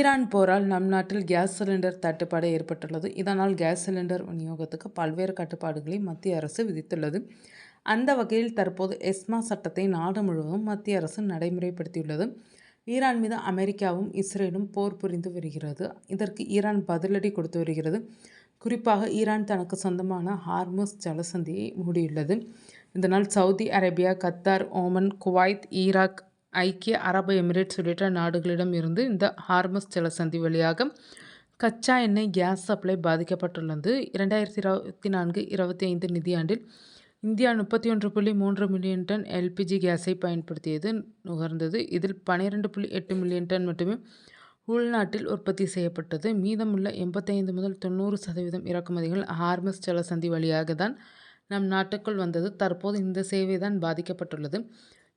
Iran போரால் நம் நாட்டில் கேஸ் சிலிண்டர் தட்டுப்பாடு ஏற்பட்டுள்ளது. இதனால் கேஸ் சிலிண்டர் விநியோகத்துக்கு பல்வேறு கட்டுப்பாடுகளை மத்திய அரசு விதித்துள்ளது. அந்த வகையில் தற்போது எஸ்மா சட்டத்தை நாடு முழுவதும் மத்திய அரசு நடைமுறைப்படுத்தியுள்ளது. ஈரான் மீது அமெரிக்காவும் இஸ்ரேலும் போர் புரிந்து வருகிறது. இதற்கு ஈரான் பதிலடி கொடுத்து வருகிறது. குறிப்பாக ஈரான் தனக்கு சொந்தமான ஹார்முஸ் ஜலசந்தியை மூடியுள்ளது. இதனால் Saudi Arabia, Qatar, Oman, Kuwait, Iraq, ஐக்கிய அரபு எமிரேட்ஸ் உள்ளிட்ட நாடுகளிடம் இருந்து இந்த ஹார்மஸ் ஜலசந்தி வழியாக கச்சா எண்ணெய், கேஸ் சப்ளை பாதிக்கப்பட்டுள்ளது. 2024-25 நிதியாண்டில் இந்தியா 31.3 மில்லியன் டன் எல்பிஜி கேஸை பயன்படுத்தியது நுகர்ந்தது. இதில் 12.8 மில்லியன் டன் மட்டுமே உள்நாட்டில் உற்பத்தி செய்யப்பட்டது. மீதமுள்ள 85 முதல் 90% இறக்குமதிகள் ஹார்மஸ் ஜலசந்தி வழியாக தான் நம் நாட்டுக்குள் வந்தது. தற்போது இந்த சேவை தான் பாதிக்கப்பட்டுள்ளது.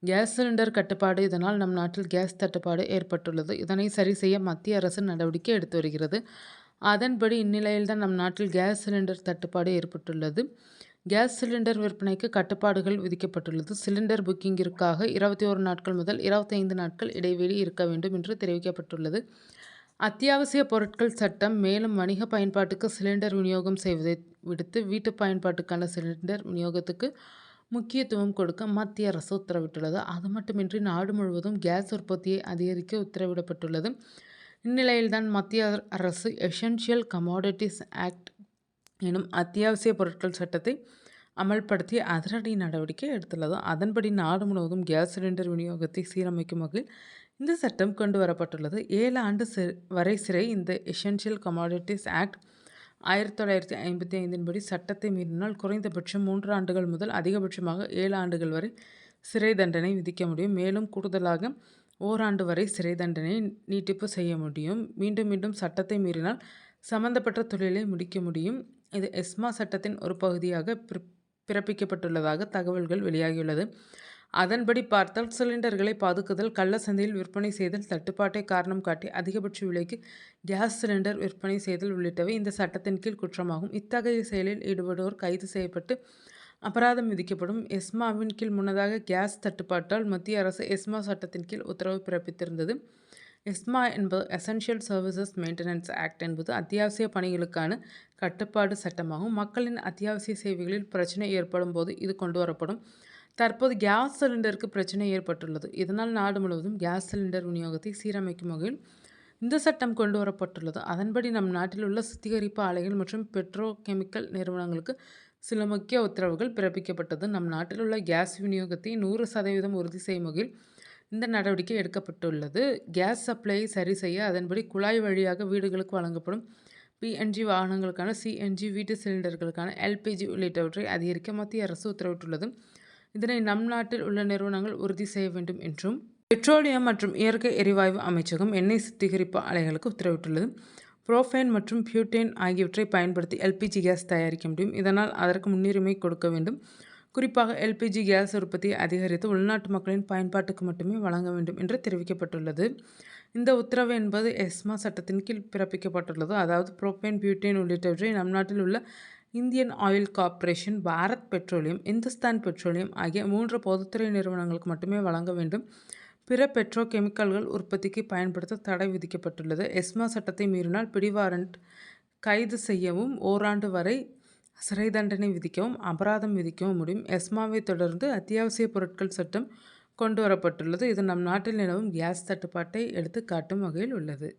கேஸ் சிலிண்டர் கட்டுப்பாடு. இதனால் நம் நாட்டில் கேஸ் தட்டுப்பாடு ஏற்பட்டுள்ளது. இதனை சரி செய்ய மத்திய அரசு நடவடிக்கை எடுத்து வருகிறது. அதன்படி இந்நிலையில்தான் நம் நாட்டில் கேஸ் சிலிண்டர் தட்டுப்பாடு ஏற்பட்டுள்ளது. கேஸ் சிலிண்டர் விற்பனைக்கு கட்டுப்பாடுகள் விதிக்கப்பட்டுள்ளது. சிலிண்டர் புக்கிங்கிற்காக 21 நாட்கள் முதல் 25 நாட்கள் இடைவெளி இருக்க வேண்டும் என்று தெரிவிக்கப்பட்டுள்ளது. அத்தியாவசிய பொருட்கள் சட்டம் மேலும் வணிக பயன்பாட்டுக்கு சிலிண்டர் விநியோகம் செய்வதை விடுத்து வீட்டு பயன்பாட்டுக்கான சிலிண்டர் விநியோகத்துக்கு முக்கியத்துவம் கொடுக்க மத்திய அரசு உத்தரவிட்டுள்ளது. அது மட்டுமின்றி நாடு முழுவதும் கேஸ் உற்பத்தியை அதிகரிக்க உத்தரவிடப்பட்டுள்ளது. இந்நிலையில்தான் மத்திய அரசு எசென்ஷியல் கமாடிட்டிஸ் ஆக்ட் எனும் அத்தியாவசிய பொருட்கள் சட்டத்தை அமல்படுத்தி அதிரடி நடவடிக்கை எடுத்துள்ளது. அதன்படி நாடு முழுவதும் கேஸ் சிலிண்டர் விநியோகத்தை சீரமைக்கும் வகையில் இந்த சட்டம் கொண்டு வரப்பட்டுள்ளது. 7 ஆண்டு வரை சிறை. இந்த எசென்ஷியல் கமாடிட்டிஸ் ஆக்ட் 1955 படி சட்டத்தை மீறினால் குறைந்தபட்சம் 3 ஆண்டுகள் முதல் அதிகபட்சமாக 7 ஆண்டுகள் வரை சிறை தண்டனை விதிக்க முடியும். மேலும் கூடுதலாக ஓராண்டு வரை சிறை தண்டனை நீட்டிப்பு செய்ய முடியும். மீண்டும் மீண்டும் சட்டத்தை மீறினால் சம்பந்தப்பட்ட தொழிலை முடிக்க முடியும். இது எஸ்மா சட்டத்தின் ஒரு பகுதியாக பிறப்பிக்கப்பட்டுள்ளதாக தகவல்கள் வெளியாகியுள்ளது. அதன்படி பார்த்தால் சிலிண்டர்களை பதுக்குதல், கள்ள சந்தையில் விற்பனை செய்தல், தட்டுப்பாட்டை காரணம் காட்டி அதிகபட்ச விலைக்கு கேஸ் சிலிண்டர் விற்பனை செய்தல் உள்ளிட்டவை இந்த சட்டத்தின் கீழ் குற்றமாகும். இத்தகைய செயலில் ஈடுபடுவோர் கைது செய்யப்பட்டு அபராதம் விதிக்கப்படும். எஸ்மாவின் கீழ் முன்னதாக கேஸ் தட்டுப்பாட்டால் மத்திய அரசு எஸ்மா சட்டத்தின் கீழ் உத்தரவு பிறப்பித்திருந்தது. எஸ்மா என்பது எசென்ஷியல் சர்வீசஸ் மெயின்டெனன்ஸ் ஆக்ட் என்பது அத்தியாவசிய பணிகளுக்கான கட்டுப்பாடு சட்டமாகும். மக்களின் அத்தியாவசிய சேவைகளில் பிரச்சனை ஏற்படும் போது இது கொண்டு வரப்படும். தற்போது கேஸ் சிலிண்டருக்கு பிரச்சனை ஏற்பட்டுள்ளது. இதனால் நாடு முழுவதும் கேஸ் சிலிண்டர் விநியோகத்தை சீரமைக்கும் வகையில் இந்த சட்டம் கொண்டு வரப்பட்டுள்ளது. அதன்படி நம் நாட்டில் உள்ள சுத்திகரிப்பு ஆலைகள் மற்றும் பெட்ரோ கெமிக்கல் நிறுவனங்களுக்கு சில முக்கிய உத்தரவுகள் பிறப்பிக்கப்பட்டது. நம் நாட்டில் உள்ள கேஸ் விநியோகத்தை 100% உறுதி செய்யும் வகையில் இந்த நடவடிக்கை எடுக்கப்பட்டுள்ளது. கேஸ் சப்ளையை சரி செய்ய அதன்படி குழாய் வழியாக வீடுகளுக்கு வழங்கப்படும் பிஎன்ஜி வாகனங்களுக்கான சிஎன்ஜி, வீட்டு சிலிண்டர்களுக்கான எல்பிஜி உள்ளிட்டவற்றை அதிகரிக்க மத்திய அரசு உத்தரவிட்டுள்ளது. இதனை நம் நாட்டில் உள்ள நிறுவனங்கள் உறுதி செய்ய வேண்டும் என்றும் பெட்ரோலியம் மற்றும் இயற்கை எரிவாயு அமைச்சகம் எண்ணெய் சுத்திகரிப்பு ஆலைகளுக்கு உத்தரவிட்டுள்ளது. புரோபேன் மற்றும் பியூட்டேன் ஆகியவற்றை பயன்படுத்தி எல்பிஜி கேஸ் தயாரிக்க முடியும். இதனால் அதற்கு முன்னுரிமை கொடுக்க வேண்டும். குறிப்பாக எல்பிஜி கேஸ் உற்பத்தியை அதிகரித்து உள்நாட்டு மக்களின் பயன்பாட்டுக்கு மட்டுமே வழங்க வேண்டும் என்று தெரிவிக்கப்பட்டுள்ளது. இந்த உத்தரவு என்பது எஸ்மா சட்டத்தின் கீழ் பிறப்பிக்கப்பட்டுள்ளது. அதாவது புரோபேன், பியூட்டேன் உள்ளிட்டவற்றை நம் நாட்டில் உள்ள Indian oil corporation, Bharat petroleum, Hindustan petroleum ஆகிய 3 பொதுத்துறை நிறுவனங்களுக்கு மட்டுமே வழங்க வேண்டும். பிற பெட்ரோ கெமிக்கல்கள் உற்பத்திக்கு பயன்படுத்த தடை விதிக்கப்பட்டுள்ளது. எஸ்மா சட்டத்தை மீறினால் பிடிவாரண்ட், கைது செய்யவும், ஓராண்டு வரை சிறை தண்டனை விதிக்கவும், அபராதம் விதிக்கவும் முடியும். எஸ்மாவை தொடர்ந்து அத்தியாவசிய பொருட்கள் சட்டம் கொண்டு வரப்பட்டுள்ளது. இது நம் நாட்டில் நிலவும் கேஸ் தட்டுப்பாட்டை எடுத்து காட்டும் வகையில் உள்ளது.